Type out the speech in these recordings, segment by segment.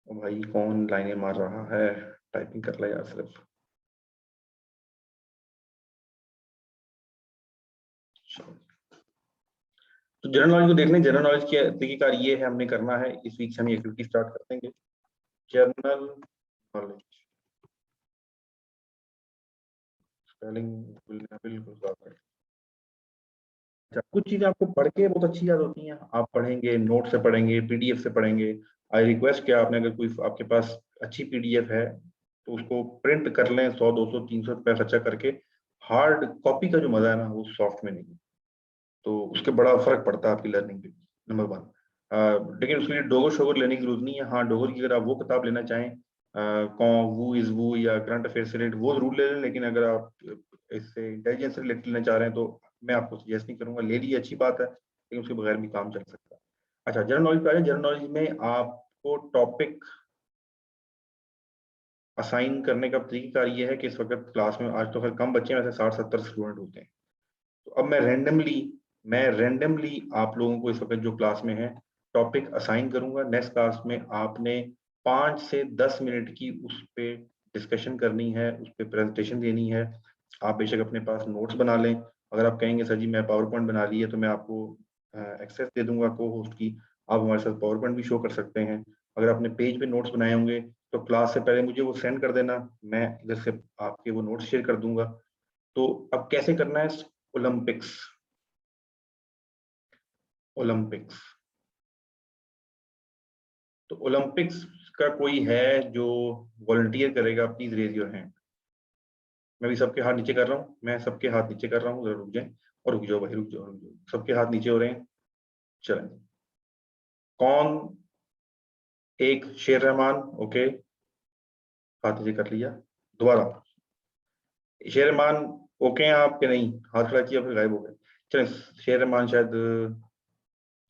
ओ भाई कौन लाइनें मार रहा है, टाइपिंग कर ले यार सिर्फ। तो जनरल नॉलेज को देख लें। जनरल नॉलेज की तरीकेकार ये है, हमने करना है इस वीक से हम एक्टिविटी स्टार्ट कर देंगे। जनरल नॉलेज स्पेलिंग बिल्कुल। अच्छा, कुछ चीजें आपको पढ़ के बहुत अच्छी याद होती हैं, आप पढ़ेंगे, नोट से पढ़ेंगे, पीडीएफ से पढ़ेंगे। आई रिक्वेस्ट किया आपने, अगर कोई आपके पास अच्छी पीडीएफ है तो उसको प्रिंट कर लें, 100 200 300 रुपया खर्चा करके। हार्ड कॉपी का जो मजा है ना, वो सॉफ्ट में नहीं है, तो उसके बड़ा फर्क पड़ता है आपकी लर्निंग पे। Number one. लेकिन उसके लिए डोगर शोगर लेने की जरूरत नहीं है। हाँ, डोगर की अगर आप वो किताब लेना चाहें, कौन वो इज वो या करंट अफेयर से रिलेटेड, वो जरूर ले लें। लेकिन अगर आप इससे इंटेलिजेंस से रिलेटेड लेना चाह रहे हैं तो मैं आपको सजेस्ट नहीं करूंगा। ले ली अच्छी बात है, लेकिन उसके बगैर भी काम चल सकता है। अच्छा, जनरल नॉलेज पे आ जाए। जनरल नॉलेज में आपको टॉपिक असाइन करने का तरीका ये है कि इस वक्त क्लास में आज तो खैर कम बच्चे हैं, वैसे 60-70 स्टूडेंट होते हैं। तो अब मैं रेंडमली आप लोगों को इस वक्त जो क्लास में है टॉपिक असाइन करूंगा। नेक्स्ट क्लास में आपने 5 से 10 मिनट की उस पे डिस्कशन करनी है, उस पे प्रेजेंटेशन देनी है। आप बेशक अपने पास नोट्स बना लें। अगर आप कहेंगे सर जी मैं पावर पॉइंट बना ली है, तो मैं आपको एक्सेस दे दूंगा को होस्ट की, आप हमारे साथ पावर पॉइंट भी शो कर सकते हैं। अगर आपने पेज पे नोट्स बनाए होंगे तो क्लास से पहले मुझे वो सेंड कर देना, मैं इधर से आपके वो नोट्स शेयर कर दूंगा। तो अब कैसे करना है? ओलंपिक्स ओलंपिक्स तो ओलंपिक्स का कोई है जो वॉलंटियर करेगा? Please raise your hand. मैं भी सबके हाथ नीचे कर रहा हूँ, मैं सबके हाथ नीचे कर रहा हूँ, जरा रुक जाए। और रुक जाओ भाई, रुक जाओ रुक जाओ, सबके हाथ नीचे हो रहे हैं। चलें। कौन? एक शेर रहमान। ओके, हाथ नीचे कर लिया। दोबारा शेर रहमान। ओके हैं आप कि नहीं? हाथ खड़ा किया फिर गायब हो गए। चलें, शेर रहमान शायद।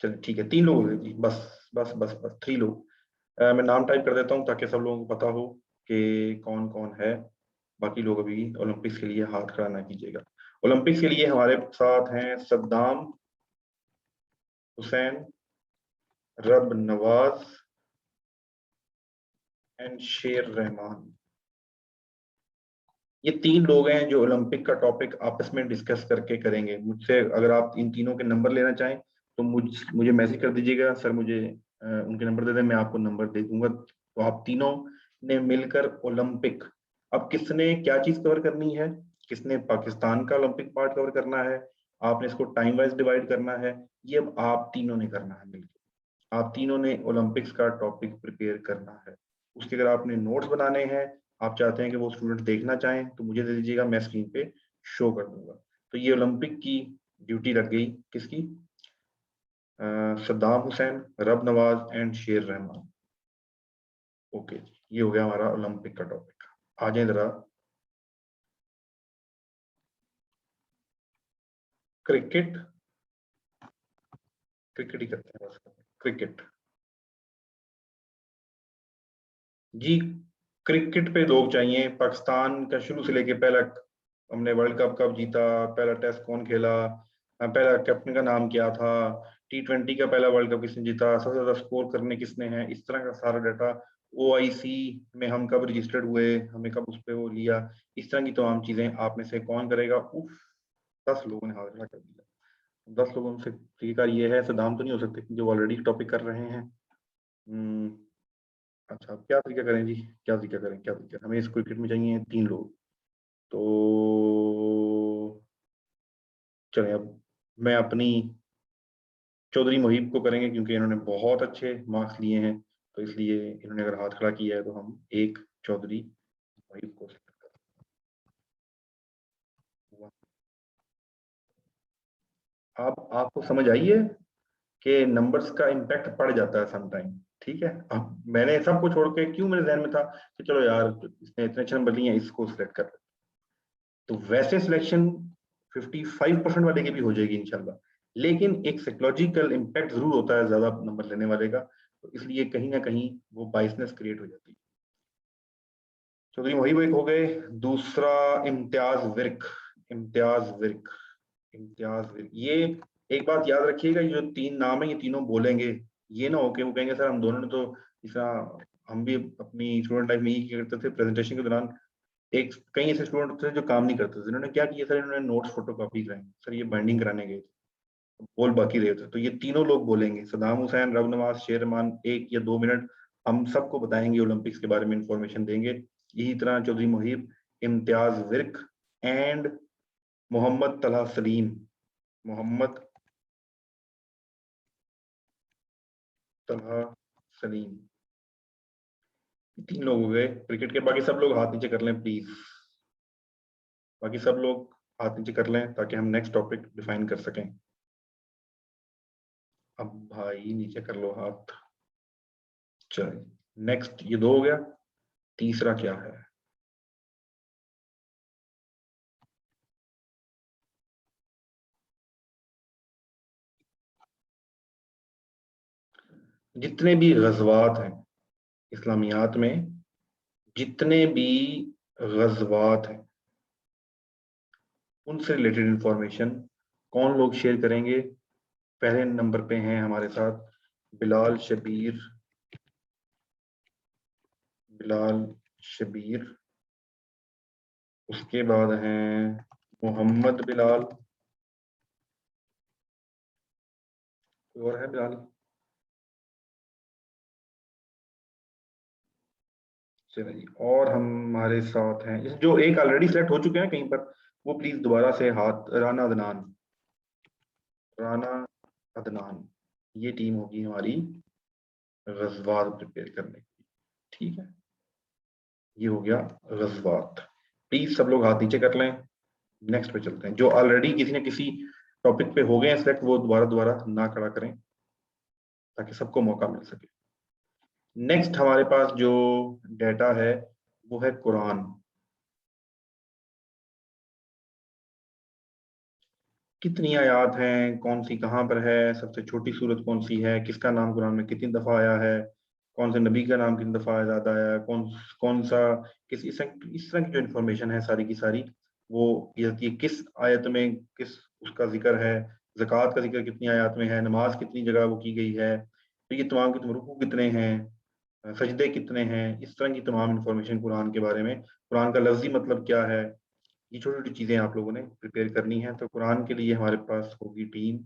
चलिए ठीक है, 3 लोग हो गए जी, बस बस बस बस 3 लोग। मैं नाम टाइप कर देता हूँ ताकि सब लोगों को पता हो कि कौन कौन है। बाकी लोग अभी ओलंपिक्स के लिए हाथ खड़ा ना कीजिएगा। ओलंपिक्स के लिए हमारे साथ हैं सद्दाम हुसैन, रब नवाज एंड शेर रहमान। ये 3 लोग हैं जो ओलंपिक का टॉपिक आपस में डिस्कस करके करेंगे। मुझसे अगर आप इन तीनों के नंबर लेना चाहें तो मुझे मैसेज कर दीजिएगा, सर मुझे उनके नंबर दे दें, मैं आपको नंबर दे दूंगा। तो आप तीनों ने मिलकर ओलंपिक, अब किसने क्या चीज कवर करनी है, किसने पाकिस्तान का ओलंपिक पार्ट कवर करना है, आपने इसको टाइम वाइज डिवाइड करना है, ये अब आप तीनों ने करना है मिलकर। आप तीनों ने ओलंपिक्स का टॉपिक प्रिपेयर करना है। उसके अगर आपने नोट्स बनाने हैं, आप चाहते हैं कि वो स्टूडेंट देखना चाहें, तो मुझे दे दीजिएगा, मैं स्क्रीन पे शो कर दूंगा। तो ये ओलंपिक की ड्यूटी लग गई किसकी? सद्दाम हुसैन, रब नवाज एंड शेर रहमान। ओके, ये हो गया हमारा ओलंपिक का टॉपिक। आ जाए जरा क्रिकेट। क्रिकेट ही करते हैं बस। क्रिकेट जी, क्रिकेट पे लोग चाहिए। पाकिस्तान का शुरू से लेके पहला हमने वर्ल्ड कप कब जीता, पहला टेस्ट कौन खेला, पहला कैप्टन का नाम क्या था, T20 का पहला वर्ल्ड कप किसने जीता, सबसे ज्यादा स्कोर करने किसने हैं, इस तरह का सारा डाटा। OIC में हम कब रजिस्टर्ड हुए, हमें कब उस पर वो लिया, इस तरह की तमाम चीजें आप में से कौन करेगा? उफ, 10 लोगों ने हाथ खड़ा कर दिया। 10 लोगों से तरीका ये है, सदाम तो नहीं हो सकते जो ऑलरेडी टॉपिक कर रहे हैं। हम्म, अच्छा, अब क्या तरीका करें जी? क्या तरीका करें, क्या तरीका? हमें इस क्रिकेट में चाहिए 3 लोग। तो चलें, अब मैं अपनी चौधरी मुहिब को करेंगे, क्योंकि इन्होंने बहुत अच्छे मार्क्स लिए हैं, तो इसलिए इन्होंने अगर हाथ खड़ा किया है तो हम एक चौधरी मुहिब को select करेंगे। आप आपको समझ आई है कि नंबर्स का इम्पैक्ट पड़ जाता है समटाइम? ठीक है, अब मैंने सबको छोड़ के, क्यों मेरे जहन में था कि चलो यार इसने इतने अच्छे नंबर लिए हैं, इसको सिलेक्ट कर, तो वैसे सिलेक्शन 55% वाले की भी हो जाएगी इंशाल्लाह। लेकिन एक साइकोलॉजिकल इम्पैक्ट जरूर होता है ज्यादा नंबर लेने वाले का, तो इसलिए कहीं ना कहीं वो बाइसनेस क्रिएट हो जाती है। चौधरी वही एक हो गए। दूसरा इम्तियाज विर्क। इम्तियाज विर्क। इम्तियाज विर्क, ये एक बात याद रखिएगा, ये जो 3 नाम है ये तीनों बोलेंगे। ये ना हो कि वो कहेंगे सर हम दोनों ने तो इस हम भी अपनी स्टूडेंट लाइफ में ही क्या करते थे, प्रेजेंटेशन के दौरान एक कई ऐसे स्टूडेंट थे जो काम नहीं करते थे। इन्होंने क्या किया सर, इन्होंने नोट्स फोटोकॉपी कराए सर, ये बाइंडिंग कराने गए थे, बोल बाकी रहे थे। तो ये तीनों लोग बोलेंगे, सदाम हुसैन, रब नवाज, शेरमान, 1 या 2 मिनट हम सबको बताएंगे, ओलंपिक्स के बारे में इंफॉर्मेशन देंगे। यही तरह चौधरी मुहिब, इम्तियाज विर्क एंड मोहम्मद तलहा सलीम, मोहम्मद तलहा सलीम, 3 लोग हो गए क्रिकेट के। बाकी सब लोग हाथ नीचे कर लें प्लीज, बाकी सब लोग हाथ नीचे कर लें ताकि हम नेक्स्ट टॉपिक डिफाइन कर सकें। अब भाई नीचे कर लो हाथ। चलिए नेक्स्ट, ये 2 हो गया, तीसरा क्या है? जितने भी गज़वात हैं इस्लामियात में, जितने भी गज़वात हैं उनसे रिलेटेड इंफॉर्मेशन कौन लोग शेयर करेंगे? पहले नंबर पे हैं हमारे साथ बिलाल शबीर, बिलाल शबीर, उसके बाद हैं मोहम्मद बिलाल, कोई और है बिलाल? चलिए, और हमारे साथ हैं जो एक ऑलरेडी सेलेक्ट हो चुके हैं कहीं पर, वो प्लीज दोबारा से हाथ, राना अदनान, राना अदनान, ये टीम होगी हमारी गज़वात प्रिपेयर करने की। ठीक है, ये हो गया गज़वात। प्लीज सब लोग हाथ नीचे कर लें। नेक्स्ट पे चलते हैं। जो ऑलरेडी किसी न किसी टॉपिक पे हो गए हैं सेलेक्ट, वो दोबारा दोबारा ना खड़ा करें ताकि सबको मौका मिल सके। नेक्स्ट हमारे पास जो डेटा है वो है कुरान। कितनी आयात हैं, कौन सी कहाँ पर है, सबसे छोटी सूरत कौन सी है, किसका नाम कुरान में कितनी दफा आया है, कौन से नबी का नाम कितनी दफा ज्यादा आया है, कौन कौन सा किस इस तरह की जो इन्फॉर्मेशन है सारी की सारी, वो ये किस आयत में किस उसका जिक्र है, ज़कात का जिक्र कितनी आयत में है, नमाज कितनी जगह वो की गई है, तो ये तमाम के तमाम रुकू कितने हैं, सजदे कितने हैं, इस तरह की तमाम इन्फॉर्मेशन कुरान के बारे में, कुरान का लफ्जी मतलब क्या है, ये छोटी छोटी चीजें आप लोगों ने प्रिपेयर करनी है। तो कुरान के लिए हमारे पास होगी टीम।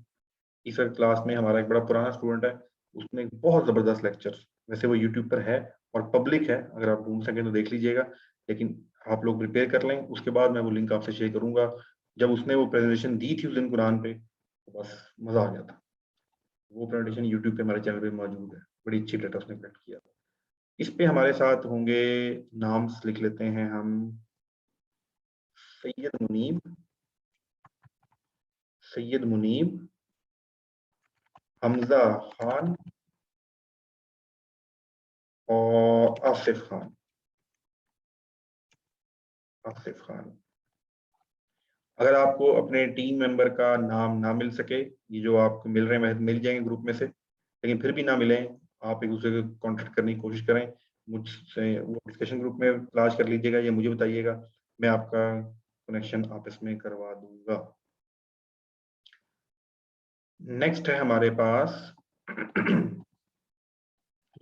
इस वक्त क्लास में हमारा एक बड़ा पुराना स्टूडेंट है, उसने बहुत जबरदस्त लेक्चर, वैसे वो यूट्यूब पर है और पब्लिक है, अगर आप ढूंढ सकें तो देख लीजिएगा, लेकिन आप लोग प्रिपेयर कर लें, उसके बाद मैं वो लिंक आपसे शेयर करूंगा। जब उसने वो प्रेजेंटेशन दी थी उस दिन कुरान पे, तो बस मजा आ गया था। वो प्रेजेंटेशन यूट्यूब पे हमारे चैनल पे मौजूद है, बड़ी अच्छी डेटा उसने कलेक्ट किया। इस पे हमारे साथ होंगे, नाम लिख लेते हैं हम, सैयद मुनीब, सैयद मुनीब, हमजा खान और आसिफ खान, आसिफ खान। अगर आपको अपने टीम मेंबर का नाम ना मिल सके, ये जो आपको मिल रहे हैं मिल जाएंगे ग्रुप में से, लेकिन फिर भी ना मिले, आप एक दूसरे को कांटेक्ट करने की कोशिश करें, मुझसे वो डिस्कशन ग्रुप में तलाश कर लीजिएगा या मुझे बताइएगा, मैं आपका कनेक्शन आपस में करवा दूंगा। नेक्स्ट है हमारे पास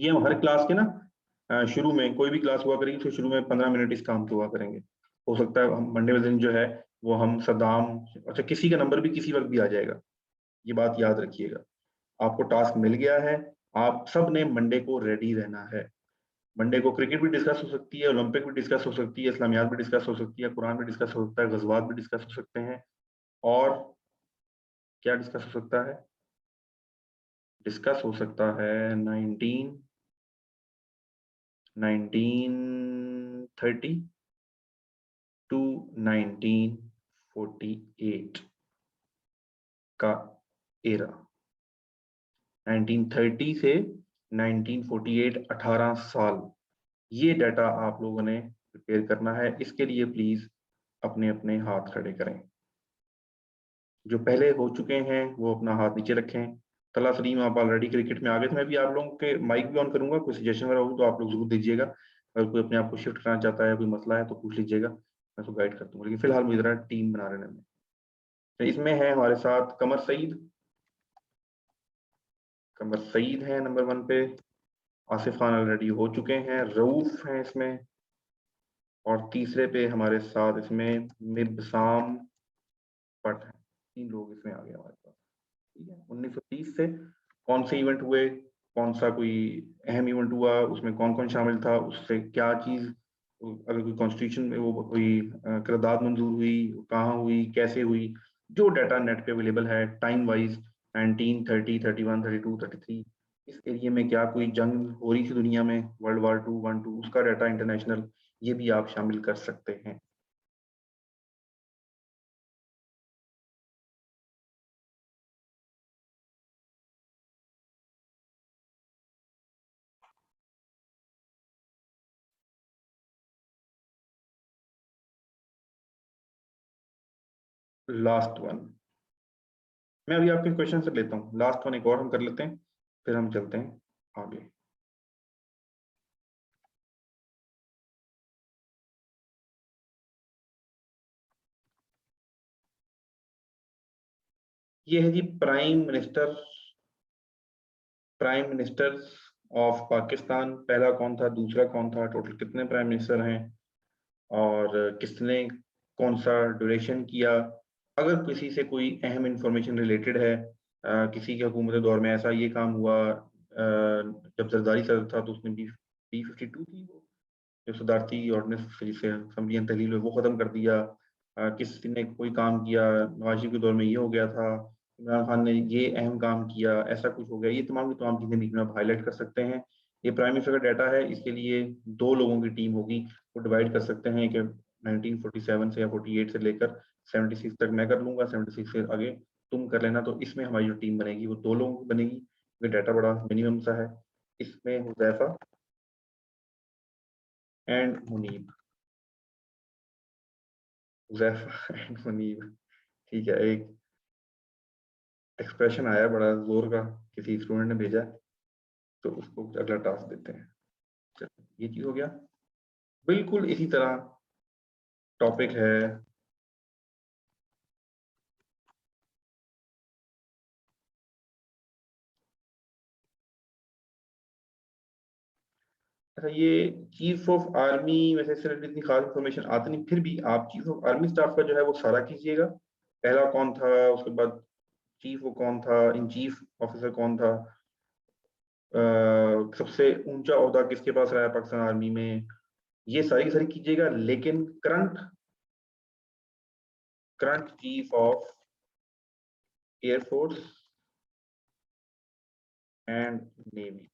ये हम हर क्लास के ना शुरू में, कोई भी क्लास हुआ करेगी तो शुरू में 15 मिनट इस काम पे हुआ करेंगे। हो सकता है हम मंडे वाले दिन जो है वो हम सदाम, अच्छा किसी का नंबर भी किसी वक्त भी आ जाएगा, ये बात याद रखिएगा। आपको टास्क मिल गया है, आप सब ने मंडे को रेडी रहना है। मंडे को क्रिकेट भी डिस्कस हो सकती है, ओलंपिक भी डिस्कस हो सकती है, इस्लामियात भी डिस्कस हो सकती है, कुरान भी डिस्कस हो सकता है, गजवात भी डिस्कस हो सकते हैं, और क्या डिस्कस हो सकता है? डिस्कस हो सकता है 1930 टू 1948 का एरा। 1930 से 1948, 18 साल, ये डाटा आप लोगों ने प्रिपेयर करना है। इसके लिए प्लीज अपने अपने हाथ खड़े करें। जो पहले हो चुके हैं वो अपना हाथ नीचे रखें। तला सलीम, आप ऑलरेडी क्रिकेट में आ गए थे, मैं भी आप लोगों के माइक भी ऑन करूंगा, कोई सजेशन वगैरह हो तो आप लोग जरूर दीजिएगा। अगर कोई अपने आप को शिफ्ट करना चाहता है, कोई मसला है तो पूछ लीजिएगा, मैं उसको गाइड कर दूंगा, लेकिन फिलहाल मुझे जरा टीम बना रहने में। तो इसमें है हमारे साथ कमर सईद, कमर सईद है नंबर 1 पे, आसिफ खान ऑलरेडी हो चुके हैं, रऊफ हैं इसमें, और तीसरे पे हमारे साथ इसमें मिबसाम भट्ट हैं। 3 लोग इसमें आ गए हमारे पास। ठीक है, 1930 से कौन से इवेंट हुए, कौन सा कोई अहम इवेंट हुआ, उसमें कौन कौन शामिल था, उससे क्या चीज, अगर कोई कॉन्स्टिट्यूशन में वो कोई करारदाद मंजूर हुई, कहाँ हुई, कैसे हुई, जो डाटा नेट पे अवेलेबल है टाइम वाइज, 1930, 31, 32, 33, इस एरिया में क्या कोई जंग हो रही थी दुनिया में, वर्ल्ड वॉर 2, 1, 2, उसका डाटा इंटरनेशनल, ये भी आप शामिल कर सकते हैं। लास्ट वन, मैं अभी आपके क्वेश्चन से लेता हूँ, लास्ट वन एक और हम कर लेते हैं, फिर हम चलते हैं आगे। ये है जी प्राइम मिनिस्टर ऑफ पाकिस्तान। पहला कौन था, दूसरा कौन था, टोटल कितने प्राइम मिनिस्टर हैं, और किसने कौन सा ड्यूरेशन किया। अगर किसी से कोई अहम इंफॉर्मेशन रिलेटेड है, किसी के हुकूमत दौर में ऐसा ये काम हुआ, जब जरदारी सदर था तो उसने B52 थी वो, जो सदारती ऑर्डिनेंस जिसे असम्बलियां तहलील हुई, वो खत्म कर दिया। किसी ने कोई काम किया, नवाज शरीफ के दौर में ये हो गया था, इमरान खान ने ये अहम काम किया, ऐसा कुछ हो गया, ये तमाम की तमाम चीजें बीच में आप हाईलाइट कर सकते हैं। ये प्राइम मिनिस्टर का डाटा है, इसके लिए 2 लोगों की टीम होगी, वो डिवाइड कर सकते हैं कि 1947 से या 48 से लेकर 76 तक मैं कर लूंगा, 76 से आगे तुम कर लेना। तो इसमें हमारी जो टीम बनेगी वो 2 लोगों की बनेगी, क्योंकि डाटा बड़ा मिनिमम सा है। इसमें हुजैफा एंड मुनीब, हुजैफा एंड मुनीब। ठीक है, एक एक्सप्रेशन आया बड़ा जोर का, किसी स्टूडेंट ने भेजा, तो उसको अगला टास्क देते हैं। चलो, ये चीज हो गया। बिल्कुल इसी तरह टॉपिक है, अच्छा ये चीफ ऑफ आर्मी, वैसे इससे related इतनी खास इंफॉर्मेशन आती नहीं, फिर भी आप चीफ ऑफ आर्मी स्टाफ का जो है वो सारा कीजिएगा। पहला कौन था, उसके बाद चीफ वो कौन था, इन चीफ ऑफिसर कौन था, सबसे ऊंचा ओहदा किसके पास रहा है पाकिस्तान आर्मी में, ये सारी की सारी कीजिएगा। लेकिन current chief of air force and navy,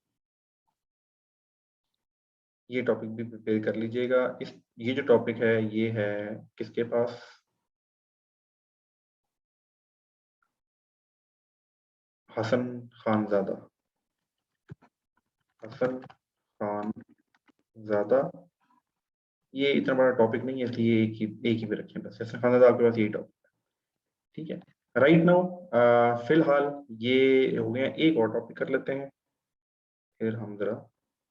ये टॉपिक भी प्रिपेयर कर लीजिएगा। इस ये जो टॉपिक है ये है किसके पास, हसन खानजादा, हसन खानजादा। ये इतना बड़ा टॉपिक नहीं है, इसलिए एक ही पे रखें बस, हसन खानजादा आपके पास यही टॉपिक। ठीक है, राइट नाउ फिलहाल ये हो गया, एक और टॉपिक कर लेते हैं, फिर हम जरा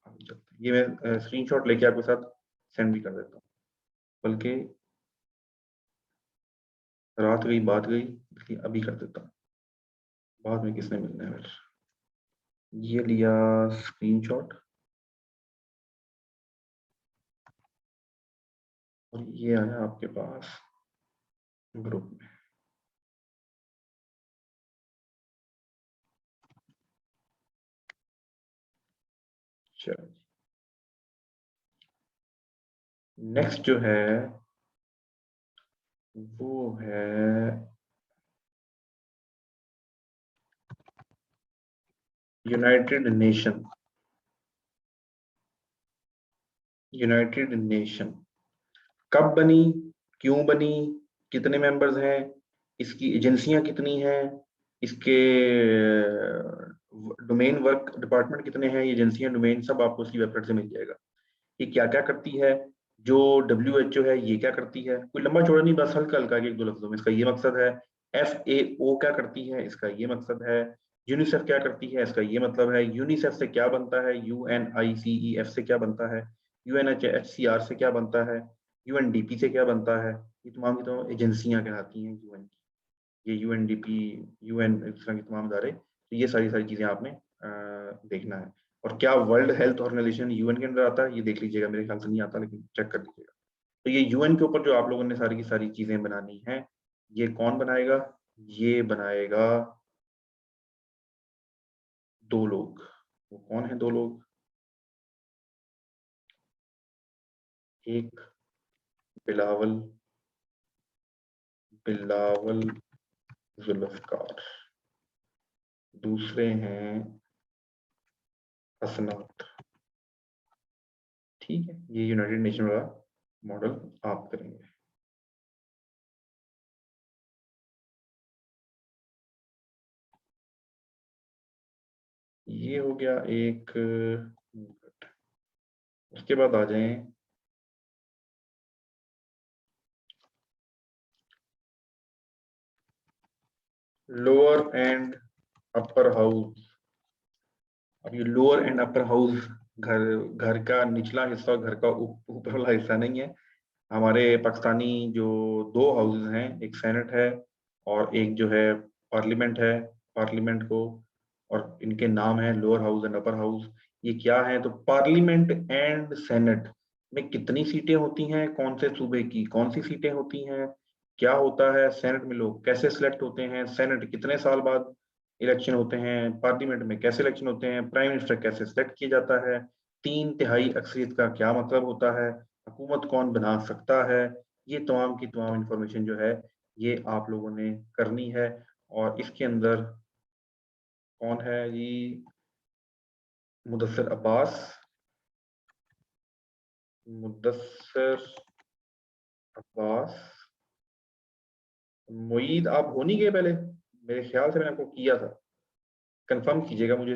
आगे चलते हैं। ये मैं स्क्रीनशॉट लेके आपके साथ सेंड भी कर देता हूँ, बल्कि रात गई बात गई, इसलिए अभी कर देता हूँ, बाद में किसने मिलना है फिर। ये लिया स्क्रीनशॉट, और ये आया आपके पास ग्रुप में। चलो, नेक्स्ट जो है वो है यूनाइटेड नेशन। यूनाइटेड नेशन कब बनी, क्यों बनी, कितने मेंबर्स हैं, इसकी एजेंसियां कितनी हैं, इसके डोमेन वर्क डिपार्टमेंट कितने हैं, ये एजेंसियां डोमेन सब आपको उसकी वेबसाइट से मिल जाएगा। ये क्या क्या करती है, जो WHO है ये क्या करती है, कोई लंबा चौड़ा नहीं, बस हल्का हल्का एक दो लफ्जों में, इसका ये मकसद है। FAO क्या करती है, इसका ये मकसद है। यूनिसेफ क्या करती है, इसका ये मतलब है। यूनिसेफ से क्या बनता है, UNICEF से क्या बनता है, UNHCR से क्या बनता है, UNDP से क्या बनता है, ये तमाम की तमाम एजेंसियां कहलाती हैं UN की। ये UNDP, UN, इस तरह के तमाम इदारे, तो ये सारी सारी चीजें आपने देखना है। और क्या वर्ल्ड हेल्थ ऑर्गेनाइजेशन यूएन के अंदर आता है, ये देख लीजिएगा, मेरे ख्याल से नहीं आता, लेकिन चेक कर लीजिएगा। तो ये यूएन के ऊपर जो आप लोगों ने सारी की सारी चीजें बनानी है, ये कौन बनाएगा? ये बनाएगा 2 लोग। वो कौन है 2 लोग? एक बिलावल जुल्फकार, दूसरे हैं हसनात। ठीक है, ये यूनाइटेड नेशन वाला मॉडल आप करेंगे। ये हो गया एक। उसके बाद आ जाएं लोअर एंड अपर हाउस। अब ये लोअर एंड अपर हाउस घर घर का निचला हिस्सा, घर का ऊपर वाला हिस्सा नहीं है। हमारे पाकिस्तानी जो 2 हाउसेज हैं, एक सेनेट है और एक जो है पार्लियामेंट है। पार्लियामेंट को, और इनके नाम है lower house and upper house. ये क्या है? तो पार्लियामेंट एंड सेनेट में कितनी सीटें होती हैं, कौन से सूबे की कौन सी सीटें होती हैं, क्या होता है सेनेट में, लोग कैसे सिलेक्ट होते हैं, सेनेट कितने साल बाद इलेक्शन होते हैं, पार्लियामेंट में कैसे इलेक्शन होते हैं, प्राइम मिनिस्टर कैसे सिलेक्ट किया जाता है, 3/3 अक्सरियत का क्या मतलब होता है, हुकूमत कौन बना सकता है, ये तमाम की तमाम इंफॉर्मेशन जो है ये आप लोगों ने करनी है। और इसके अंदर कौन है जी? मुदस्सिर अब्बास, मुदस्सिर अब्बास, मुईद। आप हो नहीं गए पहले? मेरे ख्याल से मैंने आपको किया था, कंफर्म कीजिएगा मुझे।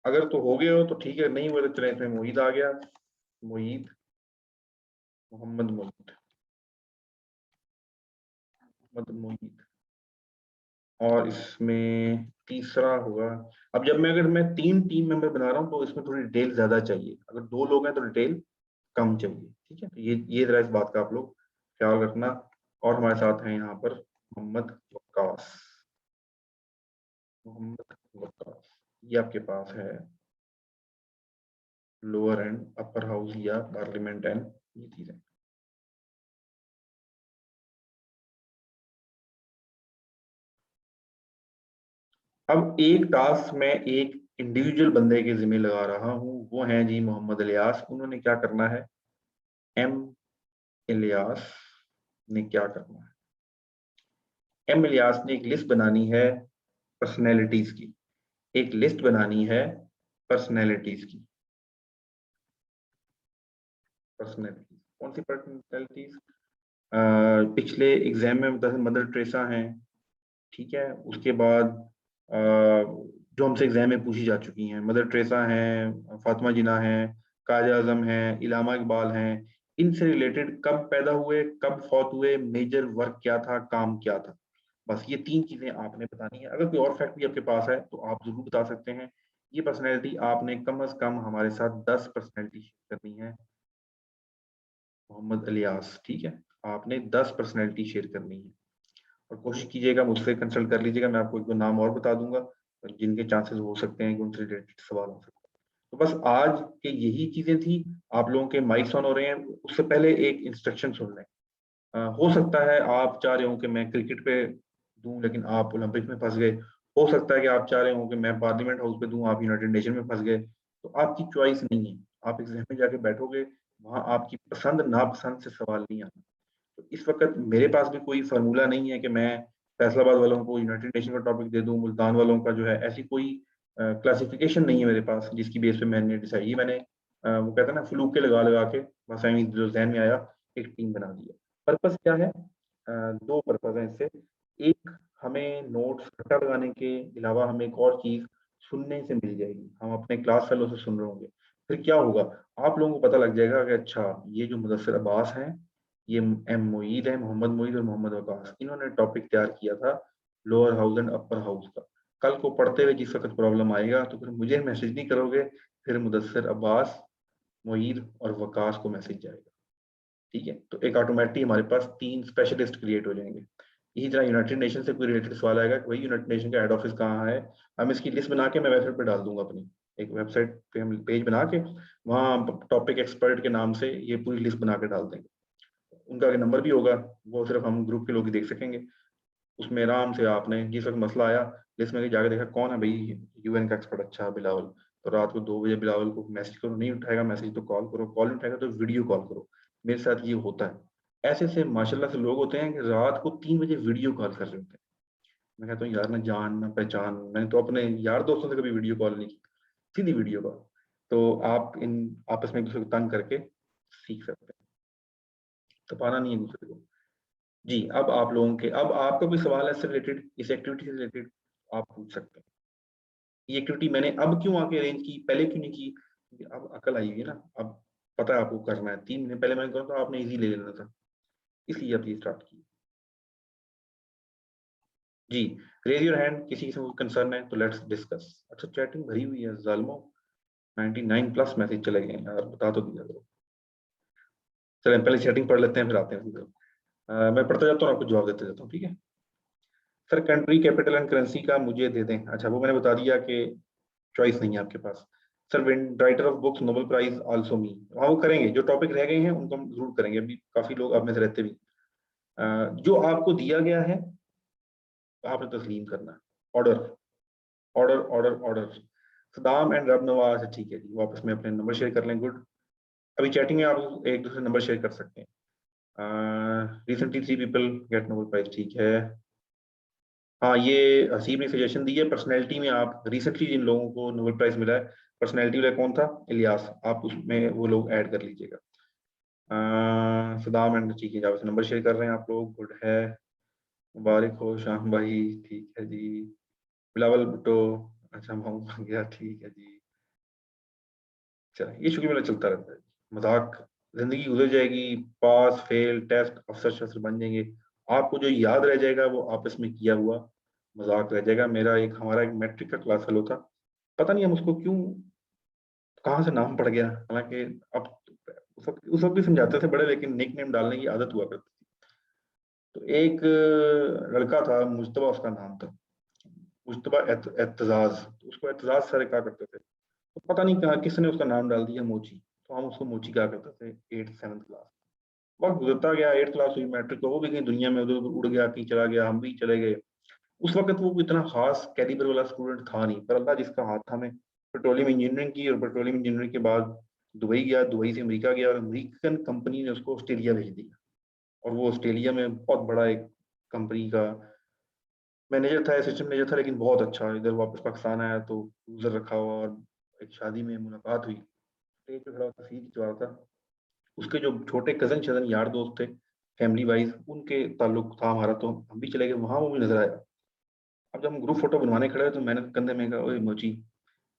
अगर तो हो गए हो तो ठीक है, नहीं हुए तो चले, इसमें मुईद आ गया। मुईद, मोहम्मद मुईद, मोहम्मद मुईद। और इसमें तीसरा होगा। अब जब अगर मैं 3 टीम मेंबर बना रहा हूँ तो इसमें थोड़ी डिटेल ज्यादा चाहिए, अगर 2 लोग हैं तो डिटेल कम चाहिए। ठीक है, तो ये जरा इस बात का आप लोग ख्याल रखना। और हमारे साथ हैं यहाँ पर मोहम्मद वक्कास। मोहम्मद वक्कास, ये आपके पास है लोअर एंड अपर हाउस या पार्लियामेंट एंड ये चीजें। अब एक टास्क में एक इंडिविजुअल बंदे के जिम्मे लगा रहा हूँ, वो है जी मोहम्मद इलियास। उन्होंने क्या करना है? एम इलियास ने क्या करना है? एम इलियास ने एक लिस्ट बनानी है पर्सनैलिटीज की। एक लिस्ट बनानी है पर्सनैलिटीज की। पर्सनैलिटीज कौन सी पर्सनैलिटीज? पिछले एग्जाम में मदर टेरेसा हैं। ठीक है, उसके बाद जो हमसे एग्जाम में पूछी जा चुकी हैं, मदर टेरेसा हैं, फातिमा जिन्ना हैं, कायद आजम हैं, इलामा इकबाल हैं। इनसे रिलेटेड कब पैदा हुए, कब फौत हुए, मेजर वर्क क्या था, काम क्या था, बस ये 3 चीजें आपने बतानी है। अगर कोई और फैक्ट भी आपके पास है तो आप जरूर बता सकते हैं। ये पर्सनैलिटी आपने कम अज कम हमारे साथ 10 पर्सनैलिटी शेयर करनी है। मोहम्मद इलियास, ठीक है, आपने 10 पर्सनैलिटी शेयर करनी है। और कोशिश कीजिएगा, मुझसे कंसल्ट कर लीजिएगा, मैं आपको 1-2 नाम और बता दूंगा जिनके चांसेस हो सकते हैं कि उनसे रिलेटेड सवाल हो सकते हैं। तो बस आज के यही चीजें थी। आप लोगों के माइक्स ऑन हो रहे हैं, उससे पहले एक इंस्ट्रक्शन सुन लें। हो सकता है आप चाह रहे हो कि मैं क्रिकेट पे दूं लेकिन आप ओलंपिक में फंस गए। हो सकता है कि आप चाह रहे हो कि मैं पार्लियामेंट हाउस पे दूं, आप यूनाइटेड नेशन में फंस गए। तो आपकी चॉइस नहीं है, आप एग्जाम में जाके बैठोगे, वहां आपकी पसंद नापसंद से सवाल नहीं आना। तो इस वक्त मेरे पास भी कोई फार्मूला नहीं है कि मैं फैसलाबाद वालों को यूनाइटेड नेशन का टॉपिक दे दूं, मुल्तान वालों का जो है, ऐसी कोई क्लासिफिकेशन नहीं है मेरे पास जिसकी बेस पे मैंने डिसाइड, ये मैंने वो कहते हैं ना, फ्लूके लगा लगा के बस जो जहन में आया एक टीम बना दिया। पर्पस क्या है? 2 पर्पस है इससे। एक, हमें नोट्स रट्टा लगाने के अलावा हमें एक और चीज सुनने से मिल जाएगी, हम अपने क्लास फेलो से सुन रहे होंगे। फिर क्या होगा? आप लोगों को पता लग जाएगा कि अच्छा, ये जो मुदस्सिर अब्बास हैं, ये एम मोईद है, मोहम्मद मोईद और मोहम्मद वकास, इन्होंने टॉपिक तैयार किया था lower house and upper house का। कल को पढ़ते हुए जिस वक्त प्रॉब्लम आएगा तो फिर मुझे मैसेज नहीं करोगे, फिर मुदस्सिर अब्बास, मोईद और वकास को मैसेज जाएगा। ठीक है, तो एक ऑटोमेटिक हमारे पास 3 स्पेशलिस्ट क्रिएट हो जाएंगे। इसी तरह यूनाइटेड नेशन से कोई रिलेटेड सवाल आएगा कि भाई यूनाइटेड नेशन का हेड ऑफिस कहाँ है, हम इसकी लिस्ट बना के मैं वेबसाइट पे डाल दूंगा, अपनी एक वेबसाइट पे हम पेज बना के वहाँ टॉपिक एक्सपर्ट के नाम से ये पूरी लिस्ट बना के डाल देंगे। उनका नंबर भी होगा, वो सिर्फ हम ग्रुप के लोग ही देख सकेंगे। उसमें आराम से आपने जिस वक्त मसला आया लिस्ट में जाकर देखा कौन है भाई यूएन का एक्सपर्ट, अच्छा बिलावल, तो रात को 2 बजे बिलावल को मैसेज करो, नहीं उठाएगा मैसेज तो कॉल करो, कॉल नहीं उठाएगा तो वीडियो कॉल करो। मेरे साथ ये होता है। ऐसे से माशाल्लाह से लोग होते हैं कि रात को 3 बजे वीडियो कॉल कर रहे होते हैं। मैं कहता हूँ यार ना जान ना पहचान, मैंने तो अपने यार दोस्तों से कभी वीडियो कॉल नहीं की, सीधी वीडियो कॉल। तो आप इन आपस में एक दूसरे को तंग करके सीख सकते हैं, तपाना नहीं है दूसरे को। जी, अब आप लोगों के, अब आपका कोई सवाल है इससे रिलेटेड, इस एक्टिविटी से रिलेटेड, आप पूछ सकते हैं। ये एक्टिविटी मैंने अब क्यों आके अरेंज की, पहले क्यों नहीं की, क्योंकि अब अकल आई हुई है ना, अब पता है आपको करना है। 3 महीने पहले मैंने कहा था आपने इजी ले लेना था, इसलिए अब ये स्टार्ट की। जी, रेज योर हैंड, किसी किस्म का कंसर्न है तो लेट्स डिस्कस। अच्छा चैटिंग भरी हुई है जालिमो, 99 प्लस मैसेज चले गए यार, बता तो दिया करो। चलें पहले सेटिंग पढ़ लेते हैं फिर आते हैं। मैं पढ़ता जाता हूँ, आपको जवाब देते जाता हूँ, ठीक है। Sir country capital and currency का मुझे दे दें। अच्छा वो मैंने बता दिया कि चॉइस नहीं है आपके पास। Sir writer of books Nobel prize also me, हाँ वो करेंगे, जो टॉपिक रह गए हैं उनको हम जरूर करेंगे, अभी काफी लोग आप में से रहते भी। जो आपको दिया गया है आपने तस्लीम करना है। Order order order order. Saddam and रब नवाज, ठीक है जी, वापस में अपने नंबर शेयर कर लें, गुड। अभी चैटिंग में आप एक दूसरे नंबर शेयर कर सकते हैं। Recently 3 people get Nobel prize, ठीक है। हाँ ये हसीब ने सजेशन दी है, पर्सनैलिटी में आप रिसेंटली जिन लोगों को नोबेल प्राइज मिला है, पर्सनैलिटी वाला कौन था, इलियास, आप उसमें वो लोग ऐड कर लीजिएगा। सदाम एंड, ठीक है, जब नंबर शेयर कर रहे हैं आप लोग, गुड है। मुबारक हो शाम भाई, ठीक है जी। बिलावल भुट्टो, अच्छा मोहम्मद बन गया, ठीक है जी। चलो ये शुक्र मेला चलता रहता है, मजाक, जिंदगी गुजर जाएगी, पास फेल टेस्ट अफसर शफसर बन जाएंगे, आपको जो याद रह जाएगा वो आपस में किया हुआ मजाक रह जाएगा। हमारा एक मैट्रिक का क्लास फेलो था, पता नहीं हम उसको क्यों, कहाँ से नाम पड़ गया, हालांकि अब उस वक्त भी समझाते थे बड़े, लेकिन निक नेम डालने की आदत हुआ करती थी। तो एक लड़का था, मुश्तबा उसका नाम था, मुश्तबा एतजाज, तो उसको एतजाज सर कहा करते थे। तो पता नहीं कहा किसने उसका नाम डाल दिया मोची, तो हम उसको मोची कहा करते थे 8th 7th क्लास। वक्त गुजरता गया, 8th क्लास हुई, मैट्रिक, तो वो भी कहीं दुनिया में उधर उधर उड़ गया, कहीं चला गया, हम भी चले गए। उस वक्त वो इतना खास कैलिबर वाला स्टूडेंट था नहीं, पर अल्लाह जिसका हाथ था, में पेट्रोलियम इंजीनियरिंग की, और पेट्रोलियम इंजीनियरिंग के बाद दुबई गया, दुबई से अमेरिका गया, और अमेरिकन कंपनी ने उसको ऑस्ट्रेलिया भेज दिया, और वो ऑस्ट्रेलिया में बहुत बड़ा एक कंपनी का मैनेजर था, असिस्टेंट मैनेजर था, लेकिन बहुत अच्छा। इधर वापस पाकिस्तान आया तो क्रूजर रखा हुआ, और एक शादी में मुलाकात हुई, स्टेज पे खड़ा होकर तस्वीर खिंचवा रहा था। उसके जो छोटे कजन शजन यार दोस्त थे, फैमिली वाइज उनके ताल्लुक था हमारा, तो हम भी चले गए वहां, वो भी नजर आया। अब जब हम ग्रुप फोटो बनवाने खड़े तो मैंने कंधे में कहा, ओए मोची,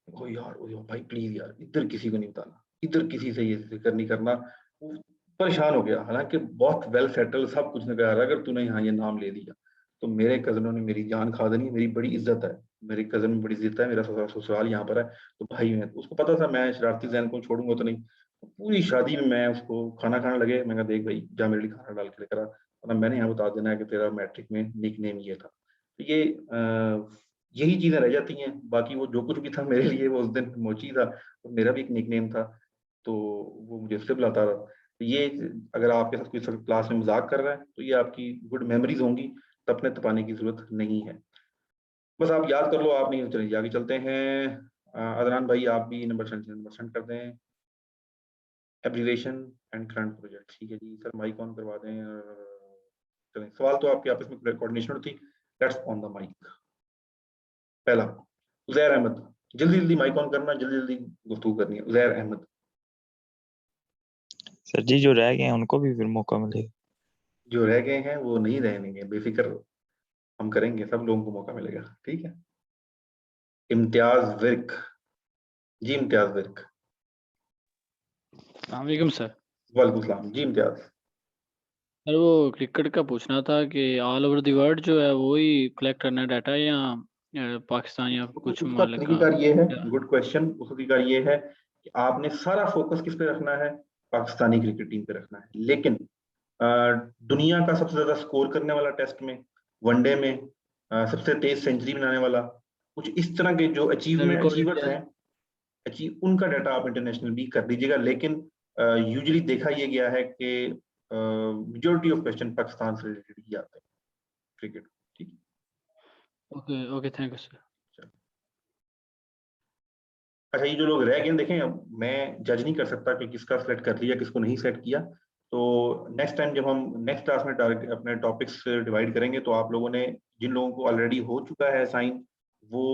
ओ यार, ओ यार भाई प्लीज यार, इधर किसी को नहीं बताना, इधर किसी से ये जिक्र नहीं करना। वो परेशान हो गया, हालांकि बहुत वेल सेटल सब कुछ ने कहा, अगर तूने यहाँ ये नाम ले दिया तो मेरे कजनों ने मेरी जान खा देनी, मेरी बड़ी इज्जत है, मेरे कजन में बड़ी इज्जत है, मेरा ससुराल यहाँ पर है, तो भाई मैं, उसको पता था मैं शरारती जहन को छोड़ूंगा तो नहीं। पूरी शादी में मैं उसको खाना खाने लगे, मैंने कहा देख भाई जा मेरे लिए खाना डाल के लेकर आ, वरना मैंने यहाँ बता देना है कि तेरा मैट्रिक में निक नेम ये था। तो ये यही चीजें रह जाती हैं, बाकी वो जो कुछ भी था मेरे लिए वो उस दिन मोची था, और मेरा भी एक निकनेम था, तो वो मुझे उससे बुलाता रहा। तो ये अगर आपके साथ कोई क्लास में मजाक कर रहा है तो ये आपकी गुड मेमोरीज होंगी, तपने तपाने की जरूरत नहीं है, बस आप याद कर लो। आप नहीं, चलिए आगे चलते हैं। अदनान भाई आप भी नंबर सेंड कर दें। एब्रीवेशन एंड करंट प्रोजेक्ट, ठीक है जी सर, माइक ऑन करवा दें। चलें, सवाल तो आपके आपस में कोऑर्डिनेशन थी, लेट्स ऑन द माइक। पहला, उजैर अहमद, जल्दी जल्दी माइक ऑन करना, जल्दी जल्दी गुफ्तगू करनी है। उजैर अहमद। सर जी जो रह गए हैं उनको भी फिर मौका मिलेगा? जो रह गए हैं वो नहीं रहेंगे, बेफिक्र रहो, हम करेंगे, सब लोगों को मौका मिलेगा, ठीक है। इम्तियाज विर्क, जी इम्तियाज विर्क। वालेकुम सर। वालेकुम सलाम, जी इम्तियाज। सर वो क्रिकेट का पूछना था कि ऑल ओवर द वर्ल्ड जो है वो ही कलेक्ट करना है डाटा, या पाकिस्तान या कुछ उसका ममालिक का? तरीकाकार ये है, गुड क्वेश्चन, उसका तरीकाकार ये है कि आपने सारा फोकस किस पे रखना है, पाकिस्तानी क्रिकेट टीम पे रखना है, लेकिन दुनिया का सबसे ज्यादा स्कोर करने वाला टेस्ट में वनडे में सबसे तेज सेंचुरी बनाने वाला, कुछ इस तरह के जो अचीवर्स हैं, उनका डाटा आप इंटरनेशनल भी कर दीजिएगा। लेकिन यूजुअली देखा ये गया है कि मेजॉरिटी ऑफ क्वेश्चन पाकिस्तान से रिलेटेड ही आते हैं क्रिकेट। ठीक, okay okay, thank you sir. अच्छा, ये जो लोग रह गए देखें, अब मैं जज नहीं कर सकता कि किसका सेलेक्ट कर लिया किसको नहीं सेलेक्ट किया। तो नेक्स्ट टाइम जब हम नेक्स्ट क्लास में अपने टॉपिक्स डिवाइड करेंगे, तो आप लोगों ने, जिन लोगों को ऑलरेडी हो चुका है साइन, वो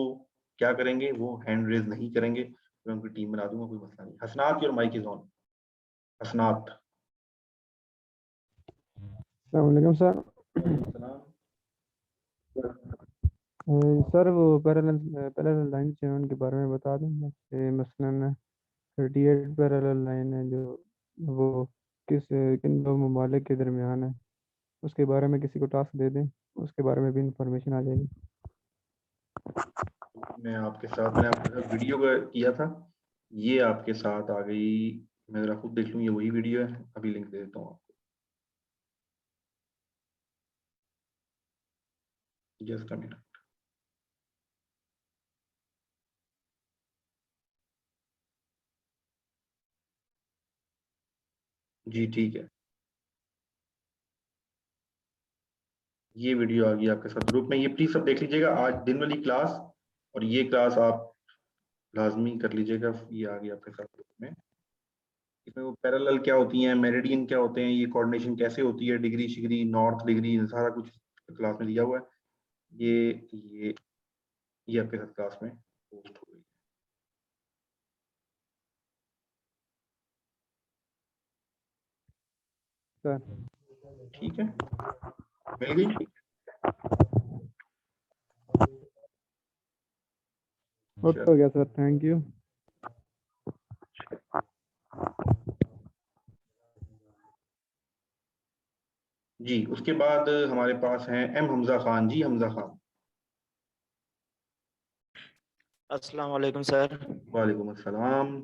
क्या करेंगे, वो हैंड रेज नहीं करेंगे, तो मैं उनकी टीम बना दूंगा, कोई मसला नहीं। हसनात, योर माइक इज ऑन। हसनात। अस्सलाम वालेकुम सर। सलाम। सर वो पैरेलल लाइन है उनके बारे में बता देंगे कि मसलन 38 पैरेलल लाइन है जो वो किन दो ममालिक के दरमियान है, उसके बारे में किसी को टास्क दे दें, उसके बारे में भी इंफॉर्मेशन आ जाएगी। मैंने आपके साथ वीडियो किया था, ये आपके साथ आ गई। मैं जरा खुद देख लूँ, ये वही वीडियो है, अभी लिंक दे देता हूँ आपको। Just a minute. जी ठीक है, ये वीडियो आ गई आपके साथ ग्रुप में। ये प्लीज सब देख लीजिएगा, आज दिन वाली क्लास और ये क्लास आप लाजमी कर लीजिएगा। ये आ गई आपके साथ ग्रुप में। इसमें वो पैरेलल क्या होती हैं, मेरिडियन क्या होते हैं, ये कोऑर्डिनेशन कैसे होती है, डिग्री शिग्री, नॉर्थ डिग्री, सारा कुछ क्लास में दिया हुआ है। ये ये आपके साथ क्लास में पोस्ट हो गई। सर ठीक है, मिल गई। ओके हो गया सर, थैंक यू। जी, उसके बाद हमारे पास हैं एम हमजा खान। जी हमजा खान। अस्सलाम वालेकुम सर। वालेकुम अस्सलाम।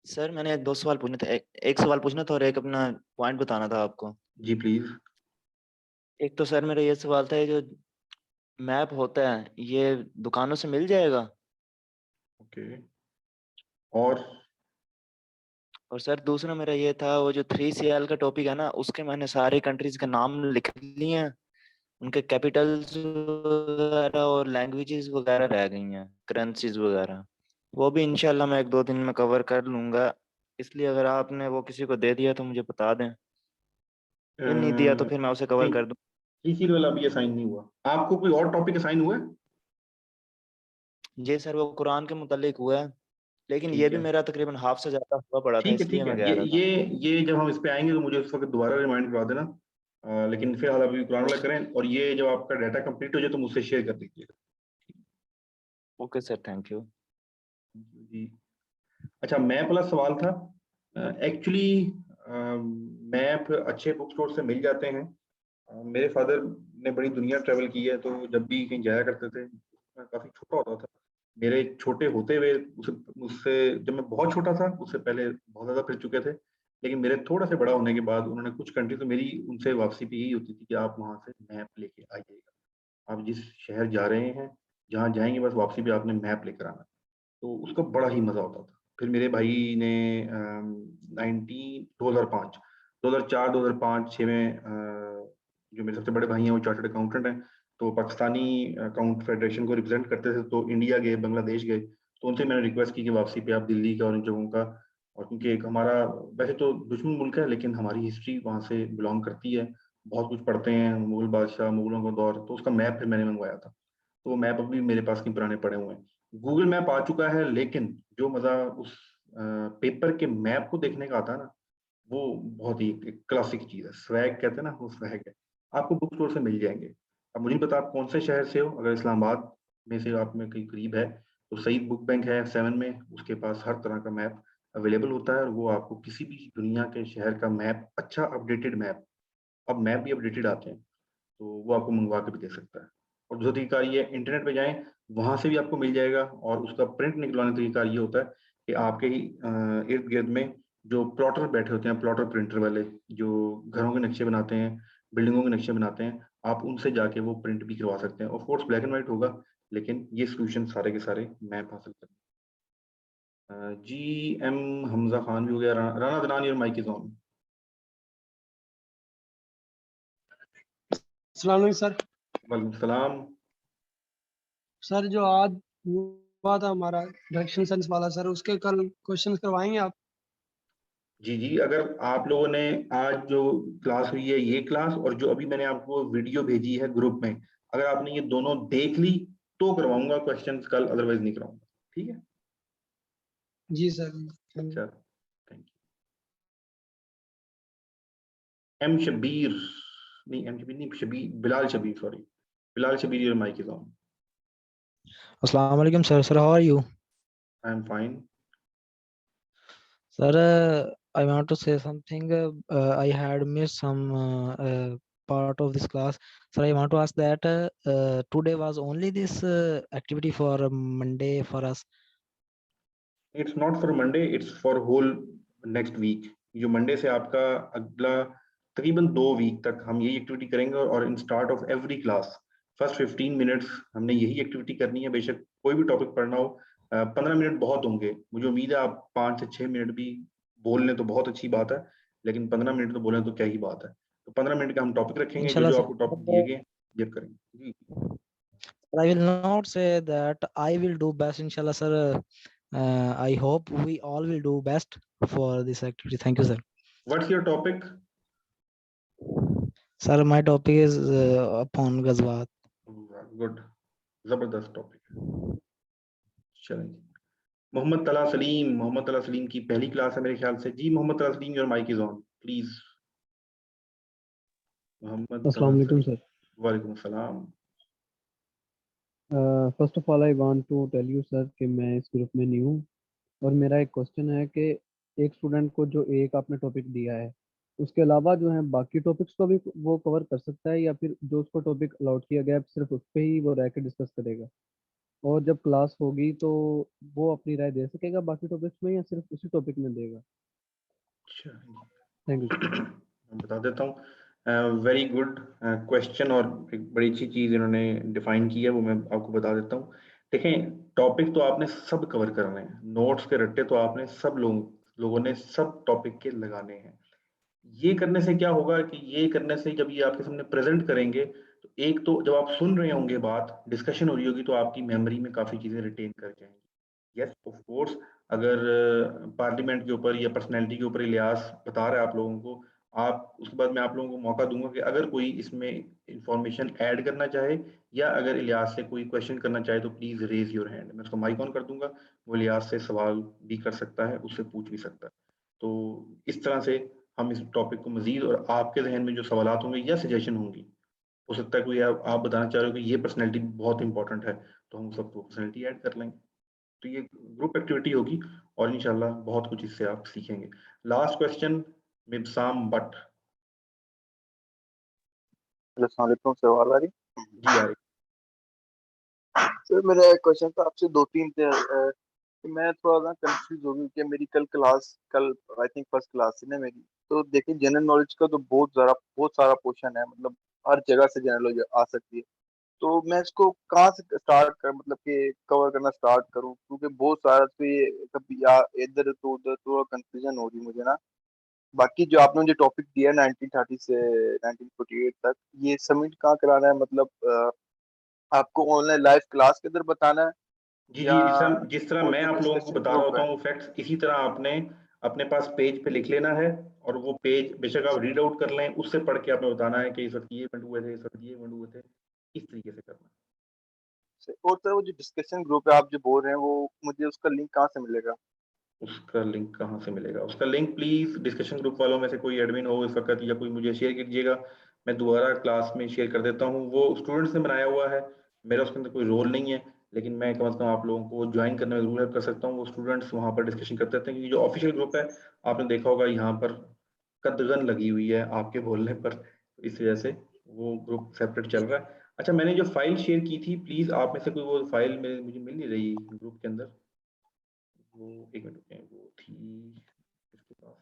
सर मैंने दो सवाल पूछने थे, एक सवाल पूछना था और एक अपना पॉइंट बताना था आपको। जी प्लीज। एक तो सर मेरा ये सवाल था, ये जो मैप होता है ये दुकानों से मिल जाएगा? ओके, और सर दूसरा मेरा ये था, वो जो 3CL का टॉपिक है ना, उसके मैंने सारे कंट्रीज के नाम लिख लिए हैं, उनके कैपिटल्स वगैरह और लैंग्वेजेस वगैरह रह गई हैं, करेंसीज वगैरह, वो भी इंशाल्लाह मैं 1-2 दिन में कवर कर लूंगा। इसलिए अगर आपने वो किसी को दे दिया तो मुझे बता दें, या नहीं दिया तो फिर मैं उसे कवर कर दूं। सीसी वाला अभी असाइन नहीं हुआ। आपको कोई और टॉपिक असाइन हुआ है? जी सर, वो कुरान के मुतालिक हुआ है, लेकिन ये ठीक भी है, मेरा तकरीबन हाफ से ज्यादा हुआ पड़ा था, ठीक है, इसलिए ठीक है। मैं कह रहा था। ये जब हम इस पे आएंगे तो मुझे उस वक्त दोबारा रिमाइंड करवा देना। लेकिन फिलहाल अभी कुरान वाला करें, और ये जब आपका डाटा कंप्लीट हो जाए तो मुझसे शेयर कर दीजिएगा। Okay sir, thank you. जी। अच्छा, मैप वाला सवाल था। एक्चुअली मैप अच्छे बुक स्टोर से मिल जाते हैं। मेरे फादर ने बड़ी दुनिया ट्रेवल की है, तो जब भी कहीं जाया करते थे, मैं काफी छोटा होता था। मेरे छोटे होते हुए उससे जब मैं बहुत छोटा था, उससे पहले बहुत ज्यादा फिर चुके थे। लेकिन मेरे थोड़ा से बड़ा होने के बाद उन्होंने कुछ कंट्री, तो मेरी उनसे वापसी भी यही होती थी कि आप वहां से मैप लेके आइएगा। आप जिस शहर जा रहे हैं, जहाँ जाएंगे, बस वापसी भी आपने मैप लेकर आना। तो उसका बड़ा ही मजा होता था। फिर मेरे भाई ने 2005 2004 2005 6 में जो मेरे सबसे बड़े भाई हैं वो चार्टर्ड अकाउंटेंट हैं, तो पाकिस्तानी अकाउंट फेडरेशन को रिप्रेजेंट करते थे, तो इंडिया गए, बांग्लादेश गए। तो उनसे मैंने रिक्वेस्ट की कि वापसी पे आप दिल्ली का और इन जगहों का, और क्योंकि एक हमारा वैसे तो दुश्मन मुल्क है, लेकिन हमारी हिस्ट्री वहाँ से बिलोंग करती है, बहुत कुछ पढ़ते हैं, मुगल बादशाह, मुगलों का दौर, तो उसका मैप फिर मैंने मंगवाया था। तो वो मैप अभी मेरे पास नहीं, पुराने पड़े हुए हैं। गूगल मैप आ चुका है, लेकिन जो मजा उस पेपर के मैप को देखने का आता है ना, वो बहुत ही एक क्लासिक चीज है। स्वैग कहते हैं ना, वो स्वैग है। आपको बुक स्टोर से मिल जाएंगे। अब मुझे नहीं पता आप कौन से शहर से हो। अगर इस्लामाबाद में से आप में कहीं करीब है, तो सईद बुक बैंक है 7 में, उसके पास हर तरह का मैप अवेलेबल होता है, और वो आपको किसी भी दुनिया के शहर का मैप, अच्छा अपडेटेड मैप, अब मैप भी अपडेटेड आते हैं, तो वो आपको मंगवा के भी दे सकता है। और दूसरा तरीका ये है, इंटरनेट पे जाएं, वहां से भी आपको मिल जाएगा। और उसका प्रिंट निकलवाने का तरीका ये होता है कि आपके ही इर्द गिर्द में जो प्लॉटर बैठे होते हैं, प्लॉटर प्रिंटर वाले, जो घरों के नक्शे बनाते हैं, बिल्डिंगों के नक्शे बनाते हैं, आप उनसे जाके वो प्रिंट भी करवा सकते हैं। Of course black and white होगा, लेकिन ये सॉल्यूशन सारे के सारे मैप हासिल करें। जी एम हमजा खान भी हो गया। Rana Danan, your mic is on. अस्सलाम वालेकुम सर। वालेकुम सलाम। सर जो आज हुआ था हमारा डायरेक्शन सेंस वाला सर, उसके कल क्वेश्चंस करवाएंगे आप? जी जी, अगर आप लोगों ने आज जो क्लास हुई है, ये क्लास और जो अभी मैंने आपको वीडियो भेजी है ग्रुप में, अगर आपने ये दोनों देख ली तो करवाऊंगा क्वेश्चंस कल, अदरवाइज नहीं कराऊंगा। ठीक है, जी सर। चलो थैंक यू। एम शबीर, नहीं एम शबीर नहीं, Shabir, Bilal Shabir, sorry Bilal Shabir, your mic is on. Assalamu alaikum, sir. Sir, how are you? I am fine. Sir, I want to say something. I had missed some part of this class. Sir, I want to ask that today was only this activity for Monday for us. It's not for Monday, it's for whole next week. जो Monday से आपका अगला तकरीबन 2 week तक हम यही activity करेंगे, और in start of every class first 15 minutes हमने यही एक्टिविटी करनी है। बेशक कोई भी टॉपिक पढ़ना हो, 15 मिनट बहुत होंगे। मुझे उम्मीद है आप 5 से 6 मिनट भी बोल लें तो बहुत अच्छी बात है, लेकिन 15 मिनट तो बोलें तो क्या ही बात है। तो 15 मिनट का हम टॉपिक रखेंगे, जो Inshallah, जो sir. आपको टॉपिक दिए गए ये करेंगे। जी I will not say that I will do best. Inshallah, sir. I hope we all will do best for this activity. Thank you, sir. What's your topic? Sir, my topic is upon Ghazwat. Good, जबरदस्त topic. चलें जी। मोहम्मद तला सलीम, मोहम्मद तला सलीम की पहली class है मेरे ख्याल से। जी Mohammed Tala Salim, your mic is on please. Mohammed अस्सलाम तला वालेकुम सलीम, सर। वालेकुम सलाम। First of all I want to tell you sir कि मैं इस ग्रुप में न्यू हूँ, और मेरा एक क्वेश्चन है कि एक स्टूडेंट को जो एक आपने टॉपिक दिया है, उसके अलावा जो है बाकी टॉपिक्स को भी वो कवर कर सकता है, या फिर जो उसको टॉपिक अलॉट किया गया है सिर्फ उस पे ही वो रह के डिस्कस करेगा? और जब क्लास होगी तो वो अपनी राय दे सकेगा बाकी टॉपिक्स में, या सिर्फ उसी टॉपिक में देगा? Thank you sir. मैं बता देता हूँ। वेरी गुड क्वेश्चन, और एक बड़ी अच्छी चीज़ इन्होंने डिफाइन की है, वो मैं आपको बता देता हूँ। देखें, टॉपिक तो आपने सब कवर करने हैं, नोट्स के रट्टे तो आपने सब लोगों ने सब टॉपिक के लगाने हैं। ये करने से क्या होगा कि ये करने से जब ये आपके सामने प्रेजेंट करेंगे, तो एक तो जब आप सुन रहे होंगे, बात डिस्कशन हो रही होगी, तो आपकी मेमोरी में काफ़ी चीज़ें रिटेन कर जाएंगी। यस ऑफ कोर्स, अगर पार्लियामेंट के ऊपर या पर्सनैलिटी के ऊपर इलियास बता रहा है आप लोगों को, आप उसके बाद मैं आप लोगों को मौका दूंगा कि अगर कोई इसमें इंफॉर्मेशन ऐड करना चाहे, या अगर इलियास से कोई क्वेश्चन करना चाहे, तो प्लीज़ रेज योर हैंड। मैं उसको माइक ऑन कर दूंगा, वो इलियास से सवाल भी कर सकता है, उससे पूछ भी सकता है। तो इस तरह से हम इस टॉपिक को मजीद, और आपके जहन में जो सवालात होंगे या सजेशन होंगी, हो सकता है कोई आप बताना चाह रहे हो कि ये पर्सनैलिटी बहुत इंपॉर्टेंट है, तो हम सबको पर्सनैलिटी ऐड कर लेंगे। तो ये ग्रुप एक्टिविटी होगी, और इंशाल्लाह बहुत कुछ इससे आप सीखेंगे। लास्ट क्वेश्चन, मिबसाम बट। अस्सलाम वालेकुम सर, आवाज आ रही? जी आ रही। सर मेरा एक क्वेश्चन था आपसे, दो तीन थे। कि मैं थोड़ा सा कंफ्यूज हो गई कि मेरी कल आई थिंक फर्स्ट क्लास थी ना मेरी। तो देखिए जनरल नॉलेज का तो बहुत सारा पोर्शन है, मतलब हर जगह से जनरल नॉलेज आ सकती है। तो मैं इसको कहाँ से स्टार्ट कर, मतलब कि कवर करना स्टार्ट करूँ, क्योंकि बहुत सारा तो ये कभी या इधर तो उधर, तो कंफ्यूजन हो रही मुझे ना। बाकी जो आपने मुझे टॉपिक दिया 1930 से 1948 तक, ये सबमिट कहाँ कराना है? मतलब आपको ऑनलाइन लाइव क्लास के अंदर बताना है, जी या जी, जिस तरह वो मैं जो आप लोगों को डिस्कशन बता रहा ग्रुप होता है? हूँ फैक्ट्स, इसी तरह आपने अपने पास पेज पे लिख लेना है, और वो पेज बेशक आप रीड आउट कर लें, उससे पढ़ के आपने बताना है कि इस वक्त ये इवेंट हुए थे, इस वक्त ये इवेंट हुए थे, इस तरीके से करना है। और सर वो जो डिस्कशन ग्रुप है आप जो बोल रहे हैं, वो मुझे उसका लिंक कहाँ से मिलेगा? उसका लिंक कहाँ से मिलेगा? उसका लिंक प्लीज डिस्कशन ग्रुप वालों में से कोई एडमिन हो इस वक्त, या कोई मुझे शेयर कीजिएगा, मैं दोबारा क्लास में शेयर कर देता हूँ। वो स्टूडेंट्स ने बनाया हुआ है, मेरा उसके अंदर कोई रोल नहीं है, लेकिन मैं कम से कम आप लोगों को ज्वाइन करने में जरूर हेल्प कर सकता हूँ। वो स्टूडेंट्स वहाँ पर डिस्कशन करते रहते हैं, क्योंकि जो ऑफिशियल ग्रुप है, आपने देखा होगा यहाँ पर कदगन लगी हुई है आपके बोलने पर, इस वजह से वो ग्रुप सेपरेट चल रहा है। अच्छा, मैंने जो फाइल शेयर की थी, प्लीज आप में से कोई वो फाइल मुझे मिल नहीं रही ग्रुप के अंदर। वो एक मिनट रुकें, वो थी इसके पास।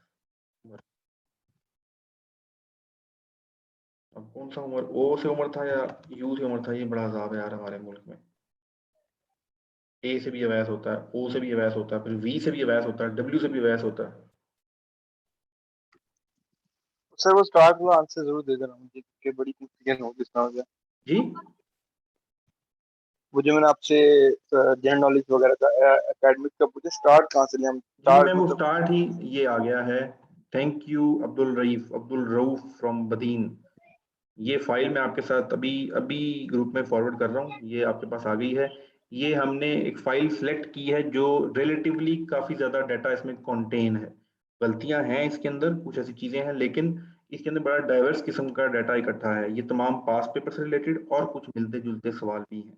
अब कौन सा उम्र, ओ से उम्र था या यू से उम्र था, ये बड़ा अजाब है यार हमारे मुल्क में। ए से भी अवैस होता है, ओ से भी अवैस होता है, फिर वी से भी अवैस होता है, डब्ल्यू से भी अवैस होता है। सर वो स्टार्ट वाला आंसर जरूर दे देना मुझे, क्योंकि बड़ी कंफ्यूजन हो गई इसका मुझे। जी वो जो मैंने आपसे जनरल नॉलेज वगैरह का एकेडमिक का पूछा, स्टार्ट कहाँ से लिया हम? जी, स्टार्ट मैं वो मतलब स्टार्ट ही ये आ गया है। Thank you Abdul Rauf from Badin. ये फाइल मैं आपके साथ अभी अभी ग्रुप में फॉरवर्ड कर रहा हूँ, ये आपके पास आ गई है। ये हमने एक फाइल सिलेक्ट की है जो रिलेटिवली काफ़ी ज़्यादा डाटा इसमें कंटेन है। गलतियां हैं इसके अंदर, कुछ ऐसी चीज़ें हैं, लेकिन इसके अंदर बड़ा डाइवर्स किस्म का डाटा इकट्ठा है। ये तमाम पास पेपर से रिलेटेड और कुछ मिलते जुलते सवाल भी हैं।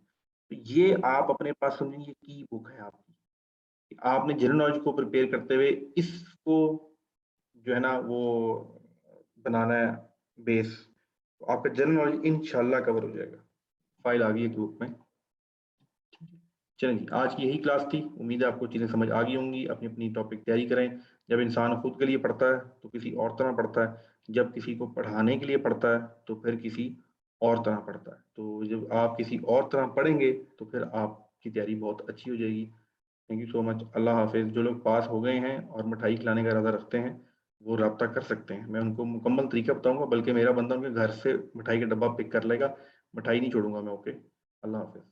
तो ये आप अपने पास समझिए की बुक है आपकी। आपने जनरल नॉलेज को प्रिपेयर करते हुए इसको जो है ना वो बनाना है बेस, तो आपका जनरल नॉलेज इंशाल्लाह कवर हो जाएगा। फाइल आ गई है ग्रुप में। चलें जी, आज की यही क्लास थी। उम्मीद है आपको चीज़ें समझ आ गई होंगी। अपनी अपनी टॉपिक तैयारी करें। जब इंसान खुद के लिए पढ़ता है तो किसी और तरह पढ़ता है, जब किसी को पढ़ाने के लिए पढ़ता है तो फिर किसी और तरह पढ़ता है। तो जब आप किसी और तरह पढ़ेंगे तो फिर आपकी तैयारी बहुत अच्छी हो जाएगी। Thank you so much. अल्लाह हाफिज़। जो लोग पास हो गए हैं और मिठाई खिलाने का इरादा रखते हैं वो रब्ता कर सकते हैं। मैं उनको मुकम्मल तरीका बताऊंगा, बल्कि मेरा बंदा उनके घर से मिठाई का डब्बा पिक कर लेगा। मिठाई नहीं छोड़ूंगा मैं। ओके, अल्लाह हाफिज़।